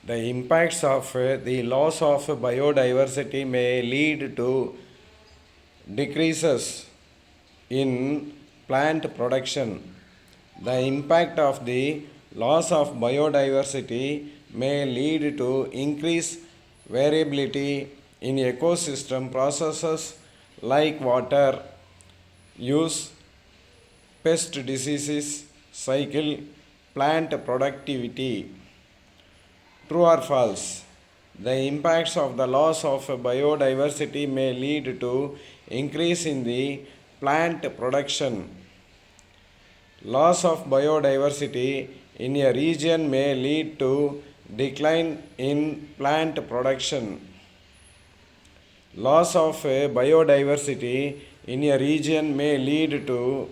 The impacts of the loss of biodiversity may lead to decreases in plant production. The impact of the loss of biodiversity may lead to increased variability in ecosystem processes like water use, pest diseases, cycle, plant productivity. True or false? The impacts of the loss of biodiversity may lead to increase in the plant production. Loss of biodiversity in a region may lead to decline in plant production. Loss of biodiversity in a region may lead to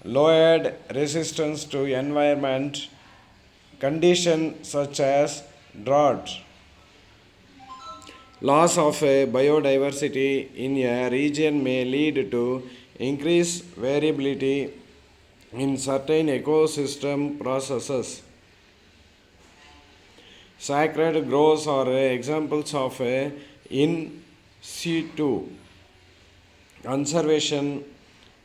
lowered resistance to environment conditions such as drought. Loss of biodiversity in a region may lead to increased variability in certain ecosystem processes. Sacred groves are examples of in situ conservation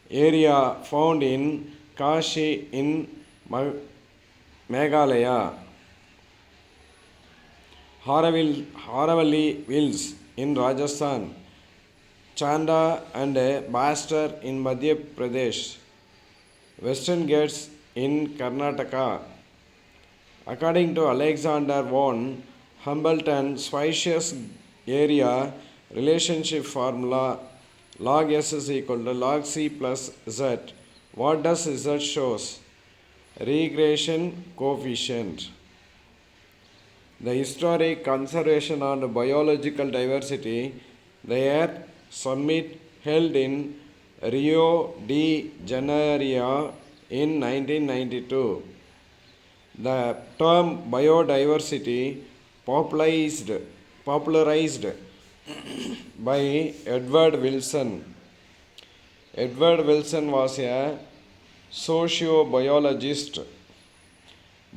area found in Kashi in Meghalaya, Haravali Hills in Rajasthan, Chanda and Bastar in Madhya Pradesh, Western Ghats in Karnataka. According to Alexander von Humboldt, spacious area relationship formula log S is equal to log C plus Z. What does Z shows? Regression coefficient. The historic conservation and biological diversity, the Earth Summit held in Rio de Janeiro in 1992. The term biodiversity popularized by Edward Wilson. Edward Wilson was a sociobiologist.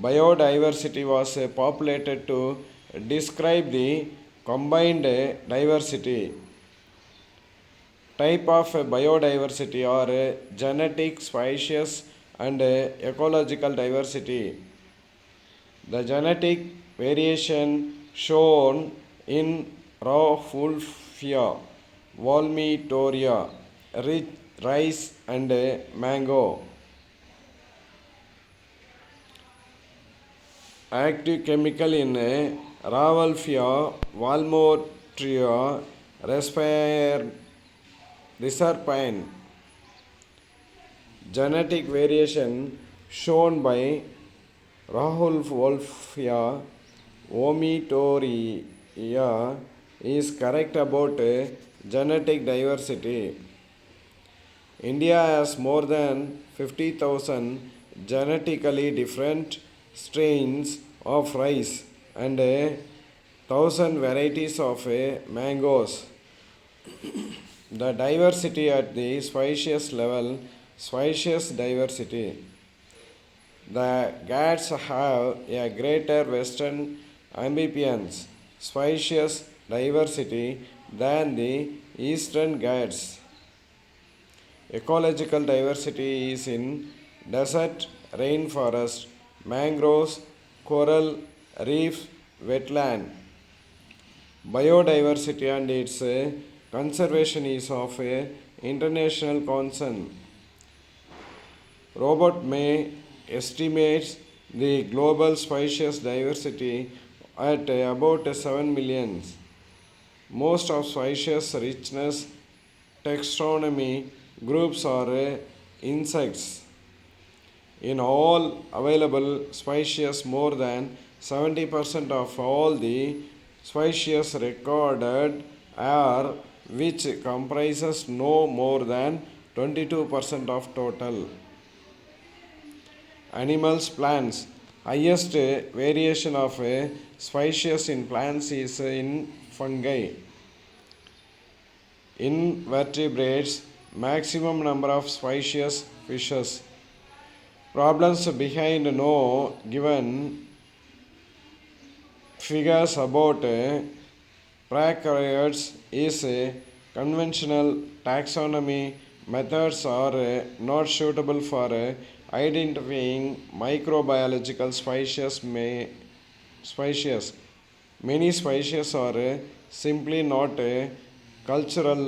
Biodiversity was populated to describe the combined diversity. Type of biodiversity are genetic, species, and ecological diversity. The genetic variation shown in Rafflesia, Valmitoria, rice, and mango. Active chemical in Rafflesia, Valmitoria, reserpine. Genetic variation shown by Rahul Wolfia Vomitoria is correct about genetic diversity. India has more than 50,000 genetically different strains of rice and 1,000 varieties of mangoes. The diversity at the species level, species diversity. The Ghats have a greater western amphibians species diversity than the eastern Ghats. Ecological diversity is in desert, rainforest, mangroves, coral, reef, wetland. Biodiversity and its conservation is of international concern. Robert May estimates the global species diversity at about 7 million. Most of species richness taxonomy groups are insects. In all available species, more than 70% of all the species recorded are, which comprises no more than 22% of total. Animals, plants. Highest variation of species in plants is in fungi. Invertebrates, maximum number of species, fishes. Problems behind no given figures about prokaryotes is conventional taxonomy methods are not suitable for identifying microbiological species. Many species are simply not cultural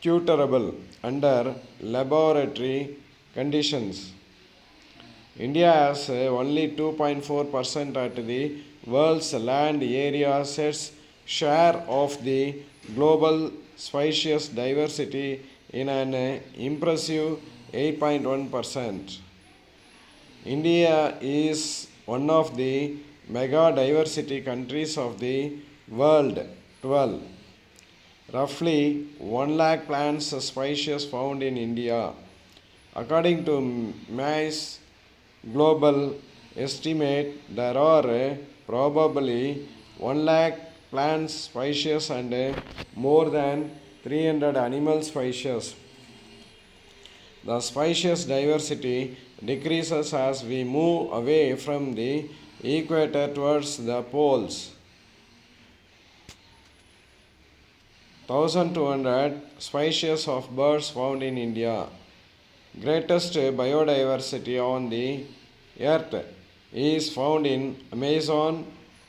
curable under laboratory conditions. India has only 2.4% at the world's land area sets share of the global species diversity in an impressive 8.1%. India is one of the mega diversity countries of the world. 12. Roughly 1 lakh plants species found in India. According to MAI's global estimate, there are probably 1 lakh plant species and more than 300 animal species. The species diversity decreases as we move away from the equator towards the poles. 1200 species of birds found in India. Greatest biodiversity on the earth is found in Amazon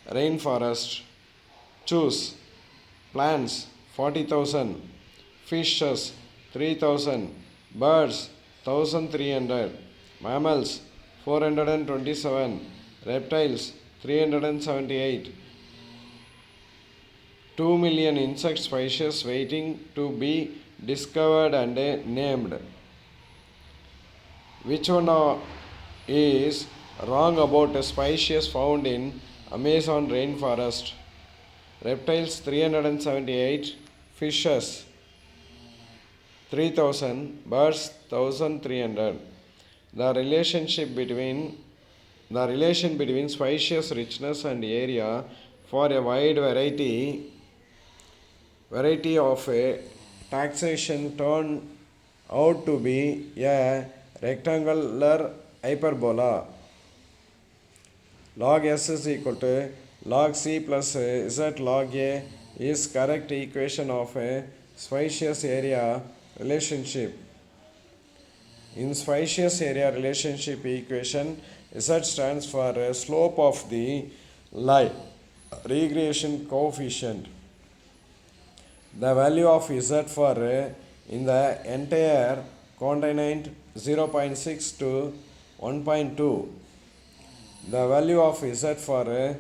rainforest. Choose plants 40,000, fishes 3,000, birds 1,300, mammals 427, reptiles 378. 2 million insect species waiting to be discovered and named. Which one is wrong about species found in Amazon rainforest? Reptiles 378, fishes 3000, birds 1300. The relation between species richness and area for a wide variety of taxation turned out to be a rectangular hyperbola. Log S is equal to log C plus Z log A is correct equation of a spacious area relationship. In spacious area relationship equation, Z stands for slope of the line regression coefficient. The value of Z for in the entire continent 0.6 to 1.2. The value of Z for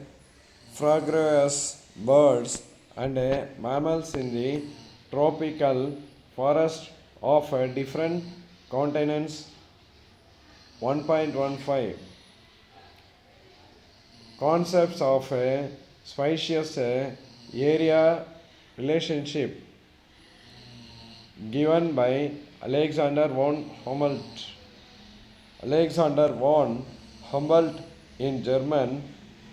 frugivorous birds and mammals in the tropical forest of different continents 1.15. Concepts of spacious area relationship given by Alexander von Humboldt. Alexander von Humboldt in German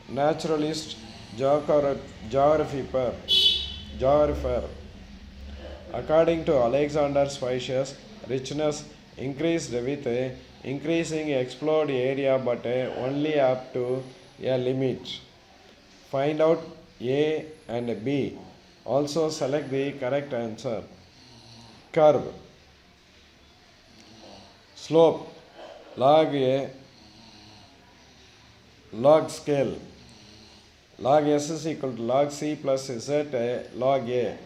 naturalist geographer. According to Alexander, species richness increased with increasing explored area but only up to a limit. Find out A and B. Also select the correct answer. Curve. Slope. Log A. Log scale. Log S is equal to log C plus Z log A.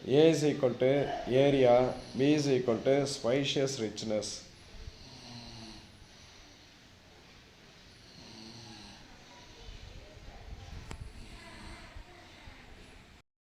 A is equal to area. B is equal to species richness.